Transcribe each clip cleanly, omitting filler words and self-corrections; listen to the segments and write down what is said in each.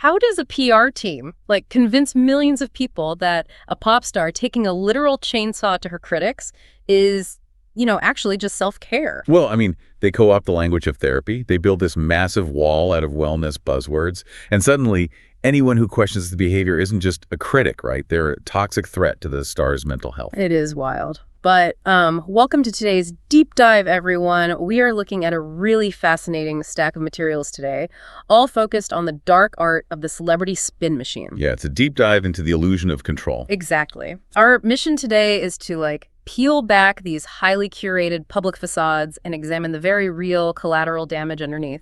how does a PR team, convince millions of people that a pop star taking a literal chainsaw to her critics is, actually just self-care? Well, I mean, they co-opt the language of therapy. They build this massive wall out of wellness buzzwords. And suddenly, anyone who questions the behavior isn't just a critic, right? They're a toxic threat to the star's mental health. It is wild. But welcome to today's deep dive, everyone. We are looking at a really fascinating stack of materials today, all focused on the dark art of the celebrity spin machine. Yeah, it's a deep dive into the illusion of control. Exactly. Our mission today is to, peel back these highly curated public facades and examine the very real collateral damage underneath.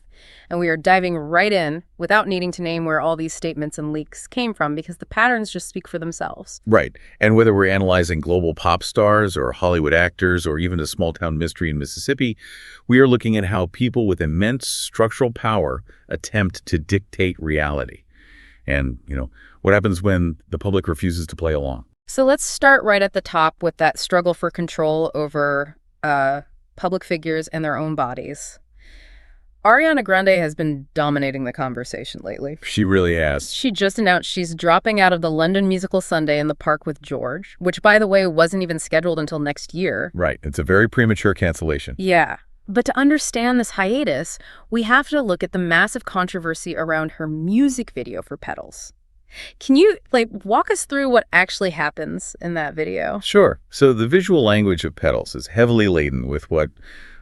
And we are diving right in without needing to name where all these statements and leaks came from, because the patterns just speak for themselves. Right. And whether we're analyzing global pop stars or Hollywood actors or even a small-town mystery in Mississippi, we are looking at how people with immense structural power attempt to dictate reality. And, what happens when the public refuses to play along? So let's start right at the top with that struggle for control over public figures and their own bodies. Ariana Grande has been dominating the conversation lately. She really has. She just announced she's dropping out of the London Musical Sunday in the Park with George, which, by the way, wasn't even scheduled until next year. Right. It's a very premature cancellation. Yeah. But to understand this hiatus, we have to look at the massive controversy around her music video for Petals. Can you, walk us through what actually happens in that video? Sure. So the visual language of Petals is heavily laden with what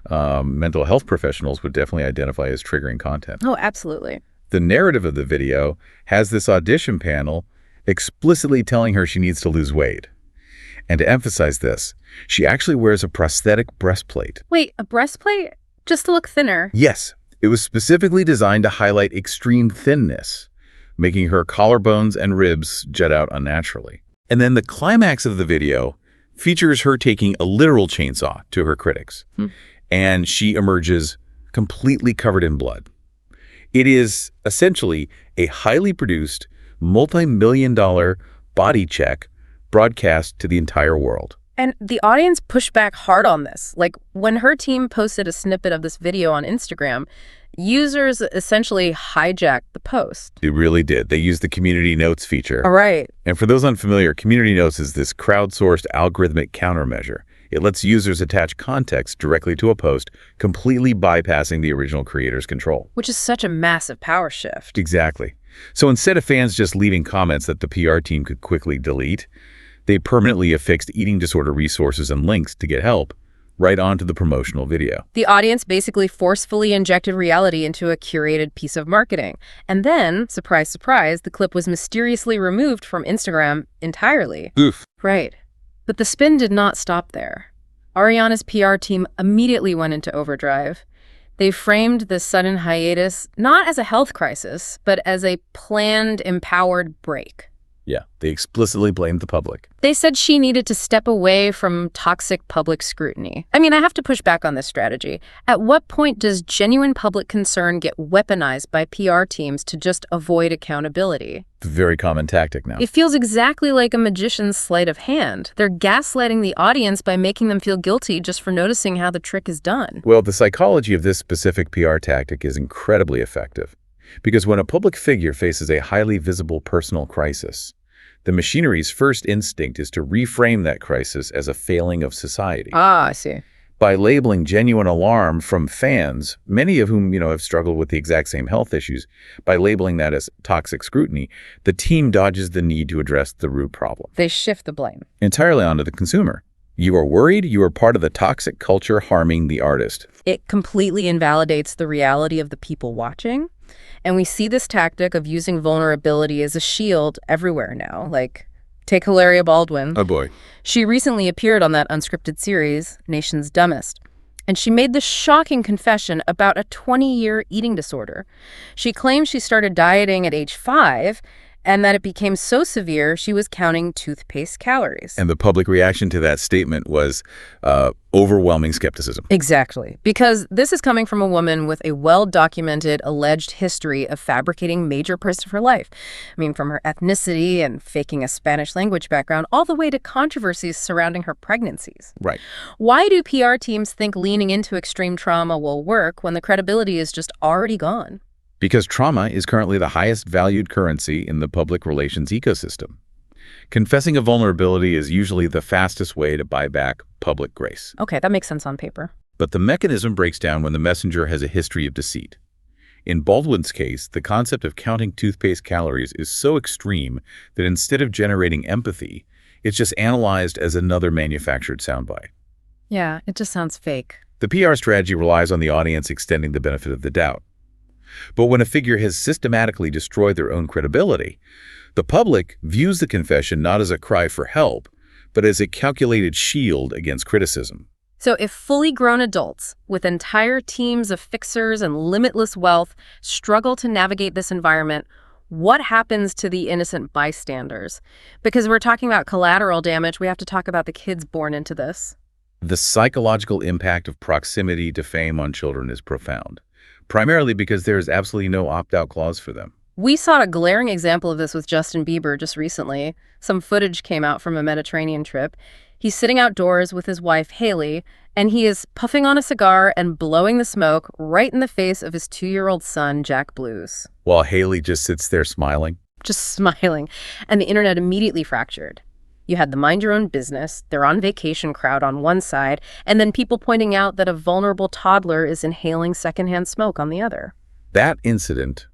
mental health professionals would definitely identify as triggering content. Oh, absolutely. The narrative of the video has this audition panel explicitly telling her she needs to lose weight. And to emphasize this, she actually wears a prosthetic breastplate. Wait, a breastplate? Just to look thinner? Yes. It was specifically designed to highlight extreme thinness, making her collarbones and ribs jut out unnaturally. And then the climax of the video features her taking a literal chainsaw to her critics. And she emerges completely covered in blood. It is essentially a highly produced, multi-million-dollar body check broadcast to the entire world. And the audience pushed back hard on this. When her team posted a snippet of this video on Instagram, users essentially hijacked the post. It really did. They used the Community Notes feature. All right. And for those unfamiliar, Community Notes is this crowdsourced algorithmic countermeasure. It lets users attach context directly to a post, completely bypassing the original creator's control. Which is such a massive power shift. Exactly. So instead of fans just leaving comments that the PR team could quickly delete, they permanently affixed eating disorder resources and links to get help right onto the promotional video. The audience basically forcefully injected reality into a curated piece of marketing. And then, surprise, surprise, the clip was mysteriously removed from Instagram entirely. Oof. Right. But the spin did not stop there. Ariana's PR team immediately went into overdrive. They framed this sudden hiatus not as a health crisis, but as a planned, empowered break. Yeah, they explicitly blamed the public. They said she needed to step away from toxic public scrutiny. I mean, I have to push back on this strategy. At what point does genuine public concern get weaponized by PR teams to just avoid accountability? It's a very common tactic now. It feels exactly like a magician's sleight of hand. They're gaslighting the audience by making them feel guilty just for noticing how the trick is done. Well, the psychology of this specific PR tactic is incredibly effective. Because when a public figure faces a highly visible personal crisis, the machinery's first instinct is to reframe that crisis as a failing of society. Ah, I see. By labeling genuine alarm from fans, many of whom, have struggled with the exact same health issues, by labeling that as toxic scrutiny, the team dodges the need to address the root problem. They shift the blame entirely onto the consumer. You are worried you are part of the toxic culture harming the artist. It completely invalidates the reality of the people watching. And we see this tactic of using vulnerability as a shield everywhere now. Take Hilaria Baldwin. Oh boy. She recently appeared on that unscripted series, Nation's Dumbest. And she made this shocking confession about a 20-year eating disorder. She claims she started dieting at age 5, and that it became so severe she was counting toothpaste calories. And the public reaction to that statement was overwhelming skepticism. Exactly. Because this is coming from a woman with a well-documented alleged history of fabricating major parts of her life. I mean, from her ethnicity and faking a Spanish language background all the way to controversies surrounding her pregnancies. Right. Why do PR teams think leaning into extreme trauma will work when the credibility is just already gone? Because trauma is currently the highest valued currency in the public relations ecosystem. Confessing a vulnerability is usually the fastest way to buy back public grace. Okay, that makes sense on paper. But the mechanism breaks down when the messenger has a history of deceit. In Baldwin's case, the concept of counting toothpaste calories is so extreme that instead of generating empathy, it's just analyzed as another manufactured soundbite. Yeah, it just sounds fake. The PR strategy relies on the audience extending the benefit of the doubt. But when a figure has systematically destroyed their own credibility, the public views the confession not as a cry for help, but as a calculated shield against criticism. So if fully grown adults with entire teams of fixers and limitless wealth struggle to navigate this environment, what happens to the innocent bystanders? Because we're talking about collateral damage, we have to talk about the kids born into this. The psychological impact of proximity to fame on children is profound, primarily because there is absolutely no opt-out clause for them. We saw a glaring example of this with Justin Bieber just recently. Some footage came out from a Mediterranean trip. He's sitting outdoors with his wife, Hailey, and he is puffing on a cigar and blowing the smoke right in the face of his 2-year-old son, Jack Blues. While Hailey just sits there smiling. Just smiling. And the internet immediately fractured. You had the mind your own business, they're on vacation crowd on one side, and then people pointing out that a vulnerable toddler is inhaling secondhand smoke on the other. That incident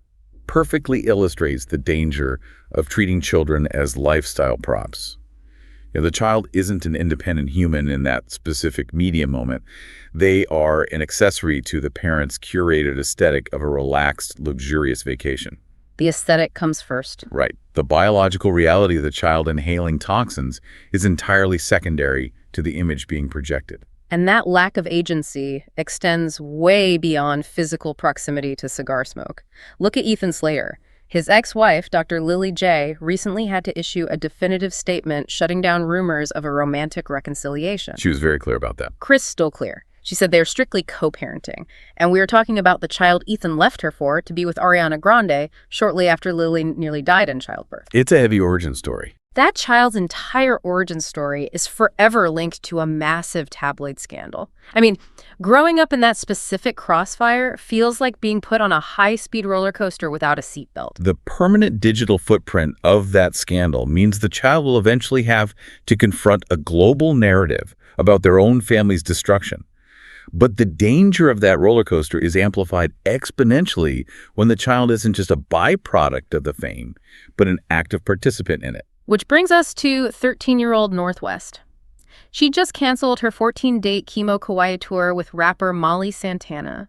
perfectly illustrates the danger of treating children as lifestyle props. The child isn't an independent human in that specific media moment. They are an accessory to the parent's curated aesthetic of a relaxed, luxurious vacation. The aesthetic comes first. Right. The biological reality of the child inhaling toxins is entirely secondary to the image being projected. And that lack of agency extends way beyond physical proximity to cigar smoke. Look at Ethan Slater. His ex-wife, Dr. Lily J., recently had to issue a definitive statement shutting down rumors of a romantic reconciliation. She was very clear about that. Crystal clear. She said they are strictly co-parenting. And we are talking about the child Ethan left her for to be with Ariana Grande shortly after Lily nearly died in childbirth. It's a heavy origin story. That child's entire origin story is forever linked to a massive tabloid scandal. I mean, growing up in that specific crossfire feels like being put on a high-speed roller coaster without a seatbelt. The permanent digital footprint of that scandal means the child will eventually have to confront a global narrative about their own family's destruction. But the danger of that roller coaster is amplified exponentially when the child isn't just a byproduct of the fame, but an active participant in it. Which brings us to 13-year-old Northwest. She just canceled her 14-date chemo Kauai tour with rapper Molly Santana.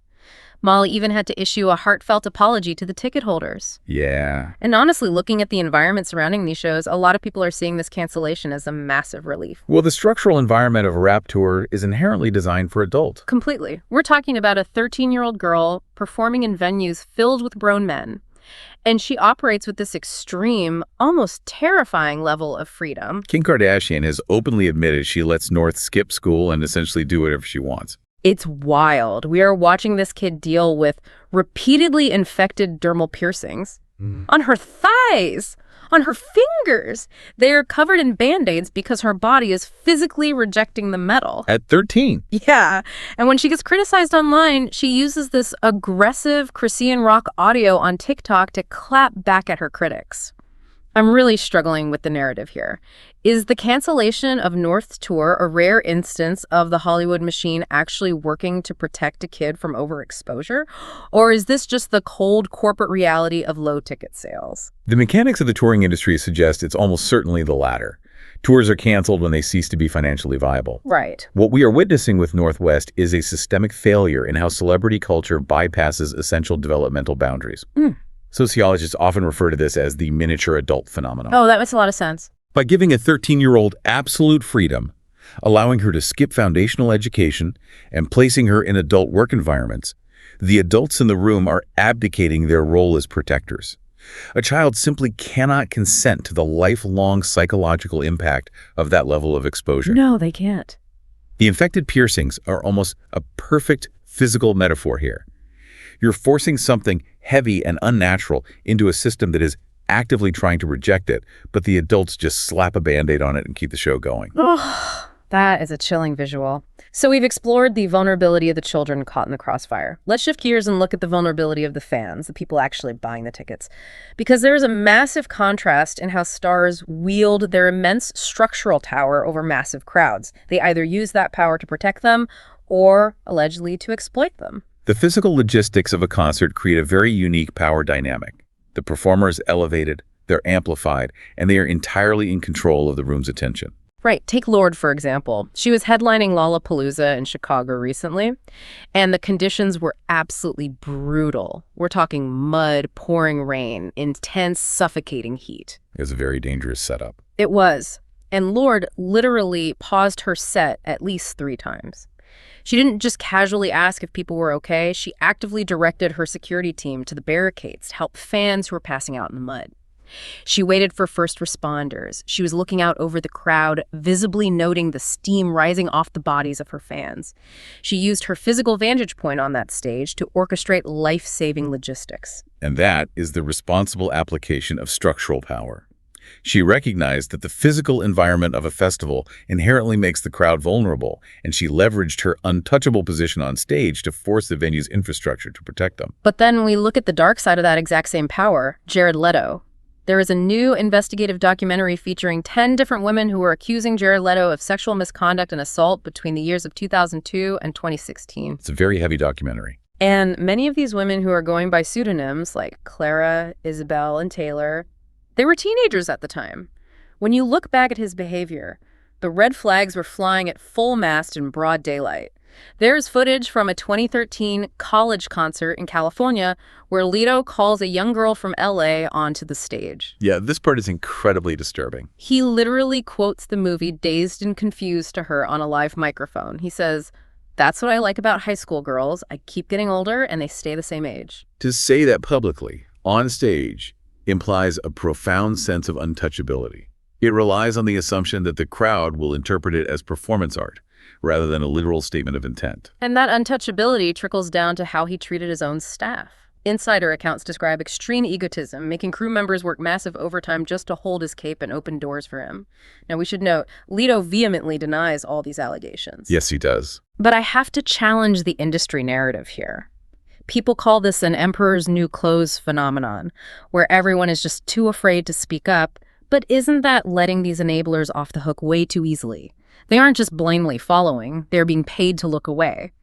Molly even had to issue a heartfelt apology to the ticket holders. Yeah. And honestly, looking at the environment surrounding these shows, a lot of people are seeing this cancellation as a massive relief. Well, the structural environment of a rap tour is inherently designed for adults. Completely. We're talking about a 13-year-old girl performing in venues filled with grown men. And she operates with this extreme, almost terrifying level of freedom. Kim Kardashian has openly admitted she lets North skip school and essentially do whatever she wants. It's wild. We are watching this kid deal with repeatedly infected dermal piercings on her thighs, on her fingers. They are covered in Band-Aids because her body is physically rejecting the metal. At 13. Yeah. And when she gets criticized online, she uses this aggressive Christian rock audio on TikTok to clap back at her critics. I'm really struggling with the narrative here. Is the cancellation of North's tour a rare instance of the Hollywood machine actually working to protect a kid from overexposure? Or is this just the cold corporate reality of low ticket sales? The mechanics of the touring industry suggest it's almost certainly the latter. Tours are canceled when they cease to be financially viable. Right. What we are witnessing with Northwest is a systemic failure in how celebrity culture bypasses essential developmental boundaries. Sociologists often refer to this as the miniature adult phenomenon. Oh, that makes a lot of sense. By giving a 13-year-old absolute freedom, allowing her to skip foundational education, and placing her in adult work environments, the adults in the room are abdicating their role as protectors. A child simply cannot consent to the lifelong psychological impact of that level of exposure. No, they can't. The infected piercings are almost a perfect physical metaphor here. You're forcing something heavy and unnatural into a system that is actively trying to reject it, but the adults just slap a Band-Aid on it and keep the show going. Oh, That is a chilling visual. So we've explored the vulnerability of the children caught in the crossfire. Let's shift gears and look at the vulnerability of the fans, the people actually buying the tickets. Because there is a massive contrast in how stars wield their immense structural power over massive crowds. They either use that power to protect them or allegedly to exploit them. The physical logistics of a concert create a very unique power dynamic. The performer is elevated, they're amplified, and they are entirely in control of the room's attention. Right, take Lorde, for example. She was headlining Lollapalooza in Chicago recently, and the conditions were absolutely brutal. We're talking mud, pouring rain, intense, suffocating heat. It was a very dangerous setup. It was. And Lorde literally paused her set at least 3 times. She didn't just casually ask if people were okay. She actively directed her security team to the barricades to help fans who were passing out in the mud. She waited for first responders. She was looking out over the crowd, visibly noting the steam rising off the bodies of her fans. She used her physical vantage point on that stage to orchestrate life-saving logistics. And that is the responsible application of structural power. She recognized that the physical environment of a festival inherently makes the crowd vulnerable, and she leveraged her untouchable position on stage to force the venue's infrastructure to protect them. But then we look at the dark side of that exact same power, Jared Leto. There is a new investigative documentary featuring 10 different women who were accusing Jared Leto of sexual misconduct and assault between the years of 2002 and 2016. It's a very heavy documentary. And many of these women who are going by pseudonyms like Clara, Isabel, and Taylor, they were teenagers at the time. When you look back at his behavior, the red flags were flying at full mast in broad daylight. There's footage from a 2013 college concert in California where Leto calls a young girl from LA onto the stage. Yeah, this part is incredibly disturbing. He literally quotes the movie Dazed and Confused to her on a live microphone. He says, "That's what I like about high school girls. I keep getting older and they stay the same age." To say that publicly, on stage, implies a profound sense of untouchability. It relies on the assumption that the crowd will interpret it as performance art, rather than a literal statement of intent. And that untouchability trickles down to how he treated his own staff. Insider accounts describe extreme egotism, making crew members work massive overtime just to hold his cape and open doors for him. Now, we should note, Leto vehemently denies all these allegations. Yes, he does. But I have to challenge the industry narrative here. People call this an emperor's new clothes phenomenon, where everyone is just too afraid to speak up. But isn't that letting these enablers off the hook way too easily? They aren't just blindly following, they're being paid to look away.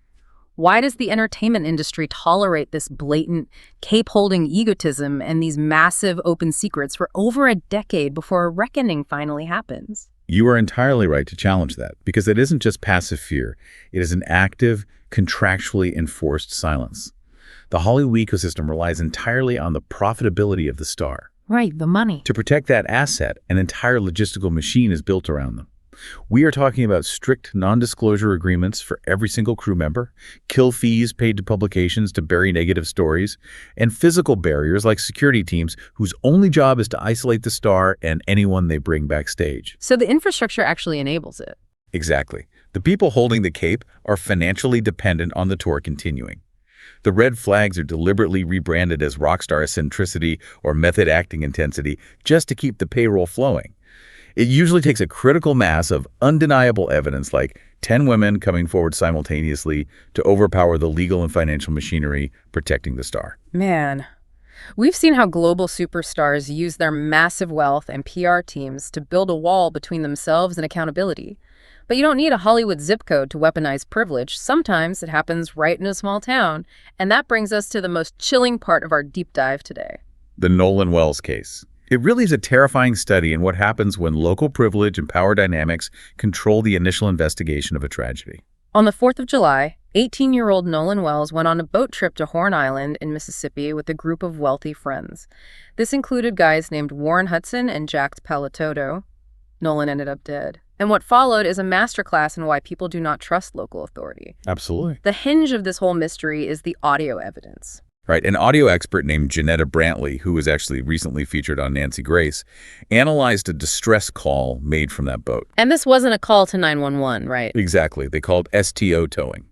Why does the entertainment industry tolerate this blatant, cape-holding egotism and these massive open secrets for over a decade before a reckoning finally happens? You are entirely right to challenge that, because it isn't just passive fear. It is an active, contractually enforced silence. The Hollywood ecosystem relies entirely on the profitability of the star. Right, the money. To protect that asset, an entire logistical machine is built around them. We are talking about strict non-disclosure agreements for every single crew member, kill fees paid to publications to bury negative stories, and physical barriers like security teams whose only job is to isolate the star and anyone they bring backstage. So the infrastructure actually enables it. Exactly. The people holding the cape are financially dependent on the tour continuing. The red flags are deliberately rebranded as rockstar eccentricity or method acting intensity just to keep the payroll flowing. It usually takes a critical mass of undeniable evidence like 10 women coming forward simultaneously to overpower the legal and financial machinery protecting the star. Man, we've seen how global superstars use their massive wealth and PR teams to build a wall between themselves and accountability. But you don't need a Hollywood zip code to weaponize privilege. Sometimes it happens right in a small town. And that brings us to the most chilling part of our deep dive today. The Nolan Wells case. It really is a terrifying study in what happens when local privilege and power dynamics control the initial investigation of a tragedy. On the 4th of July, 18-year-old Nolan Wells went on a boat trip to Horn Island in Mississippi with a group of wealthy friends. This included guys named Warren Hudson and Jack Palatoto. Nolan ended up dead. And what followed is a masterclass in why people do not trust local authority. Absolutely. The hinge of this whole mystery is the audio evidence. Right, an audio expert named Janetta Brantley, who was actually recently featured on Nancy Grace, analyzed a distress call made from that boat. And this wasn't a call to 911, right? Exactly. They called STO towing,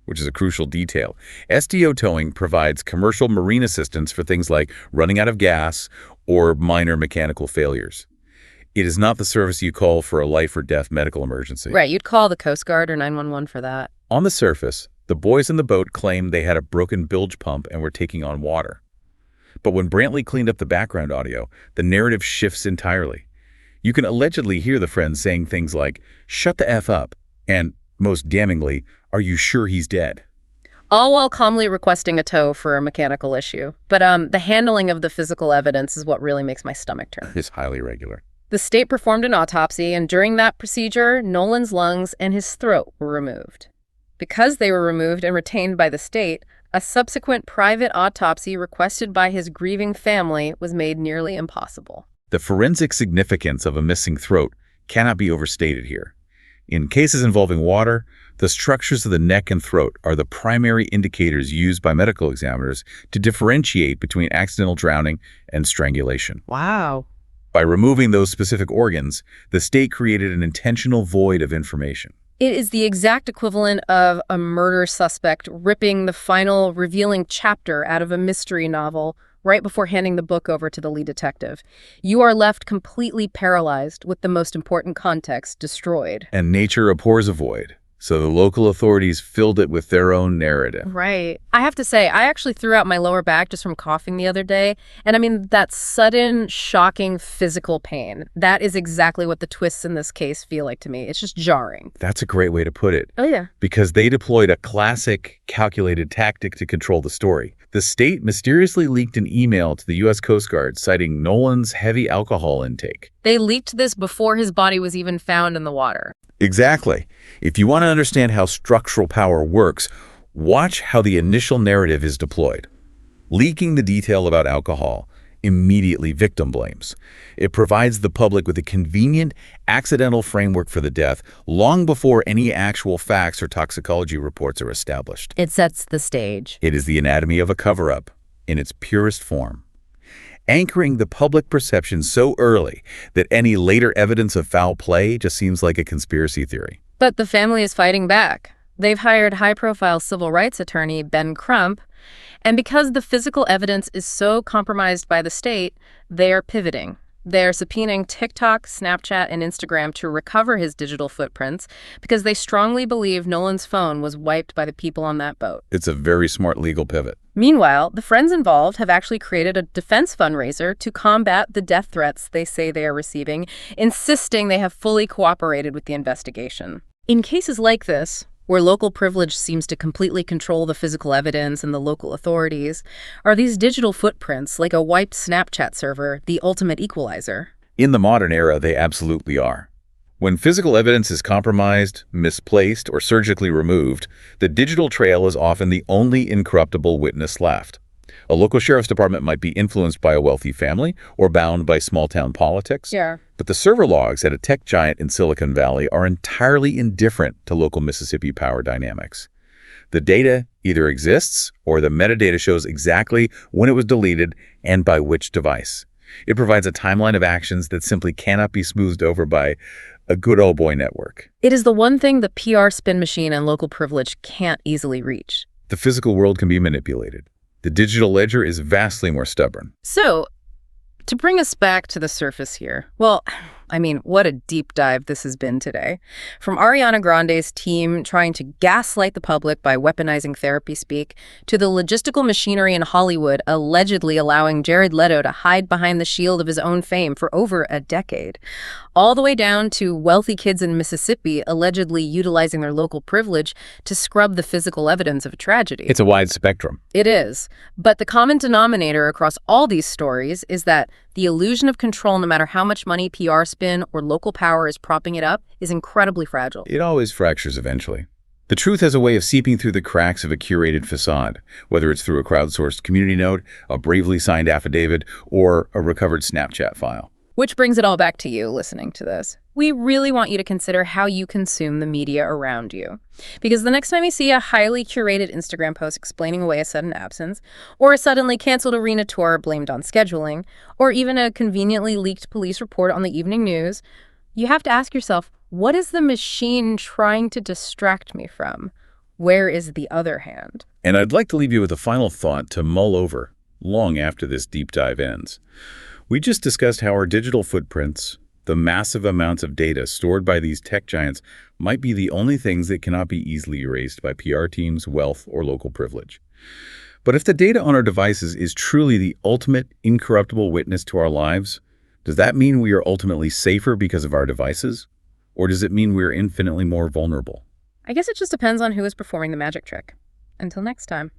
which is a crucial detail. STO towing provides commercial marine assistance for things like running out of gas or minor mechanical failures. It is not the service you call for a life or death medical emergency. Right, you'd call the Coast Guard or 911 for that. On the surface, the boys in the boat claimed they had a broken bilge pump and were taking on water. But when Brantley cleaned up the background audio, the narrative shifts entirely. You can allegedly hear the friends saying things like, "Shut the F up," and, most damningly, "Are you sure he's dead?" All while calmly requesting a tow for a mechanical issue. But the handling of the physical evidence is what really makes my stomach turn. It's highly irregular. The state performed an autopsy, and during that procedure, Nolan's lungs and his throat were removed. Because they were removed and retained by the state, a subsequent private autopsy requested by his grieving family was made nearly impossible. The forensic significance of a missing throat cannot be overstated here. In cases involving water, the structures of the neck and throat are the primary indicators used by medical examiners to differentiate between accidental drowning and strangulation. Wow. By removing those specific organs, the state created an intentional void of information. It is the exact equivalent of a murder suspect ripping the final revealing chapter out of a mystery novel right before handing the book over to the lead detective. You are left completely paralyzed with the most important context destroyed. And nature abhors a void, so the local authorities filled it with their own narrative. Right. I have to say, I actually threw out my lower back just from coughing the other day. And I mean, that sudden, shocking physical pain, that is exactly what the twists in this case feel like to me. It's just jarring. That's a great way to put it. Oh, yeah. Because they deployed a classic, calculated tactic to control the story. The state mysteriously leaked an email to the U.S. Coast Guard citing Nolan's heavy alcohol intake. They leaked this before his body was even found in the water. Exactly. If you want to understand how structural power works, watch how the initial narrative is deployed. Leaking the detail about alcohol immediately victim blames. It provides the public with a convenient, accidental framework for the death long before any actual facts or toxicology reports are established. It sets the stage. It is the anatomy of a cover-up in its purest form, anchoring the public perception so early that any later evidence of foul play just seems like a conspiracy theory. But the family is fighting back. They've hired high-profile civil rights attorney Ben Crump, and because the physical evidence is so compromised by the state, they are pivoting. They're subpoenaing TikTok, Snapchat, and Instagram to recover his digital footprints because they strongly believe Nolan's phone was wiped by the people on that boat. It's a very smart legal pivot. Meanwhile, the friends involved have actually created a defense fundraiser to combat the death threats they say they are receiving, insisting they have fully cooperated with the investigation. In cases like this, where local privilege seems to completely control the physical evidence and the local authorities, are these digital footprints, like a wiped Snapchat server, the ultimate equalizer? In the modern era, they absolutely are. When physical evidence is compromised, misplaced, or surgically removed, the digital trail is often the only incorruptible witness left. A local sheriff's department might be influenced by a wealthy family or bound by small-town politics. Yeah. But the server logs at a tech giant in Silicon Valley are entirely indifferent to local Mississippi power dynamics. The data either exists or the metadata shows exactly when it was deleted and by which device. It provides a timeline of actions that simply cannot be smoothed over by a good old boy network. It is the one thing the PR spin machine and local privilege can't easily reach. The physical world can be manipulated. The digital ledger is vastly more stubborn. So, to bring us back to the surface here, well, I mean, what a deep dive this has been today. From Ariana Grande's team trying to gaslight the public by weaponizing therapy speak, to the logistical machinery in Hollywood allegedly allowing Jared Leto to hide behind the shield of his own fame for over a decade, all the way down to wealthy kids in Mississippi allegedly utilizing their local privilege to scrub the physical evidence of a tragedy. It's a wide spectrum. It is. But the common denominator across all these stories is that the illusion of control, no matter how much money PR spin or local power is propping it up, is incredibly fragile. It always fractures eventually. The truth has a way of seeping through the cracks of a curated facade, whether it's through a crowdsourced community note, a bravely signed affidavit, or a recovered Snapchat file. Which brings it all back to you listening to this. We really want you to consider how you consume the media around you. Because the next time you see a highly curated Instagram post explaining away a sudden absence, or a suddenly canceled arena tour blamed on scheduling, or even a conveniently leaked police report on the evening news, you have to ask yourself, what is the machine trying to distract me from? Where is the other hand? And I'd like to leave you with a final thought to mull over long after this deep dive ends. We just discussed how our digital footprints, The massive amounts of data stored by these tech giants might be the only things that cannot be easily erased by PR teams, wealth, or local privilege. But if the data on our devices is truly the ultimate incorruptible witness to our lives, does that mean we are ultimately safer because of our devices? Or does it mean we are infinitely more vulnerable? I guess it just depends on who is performing the magic trick. Until next time.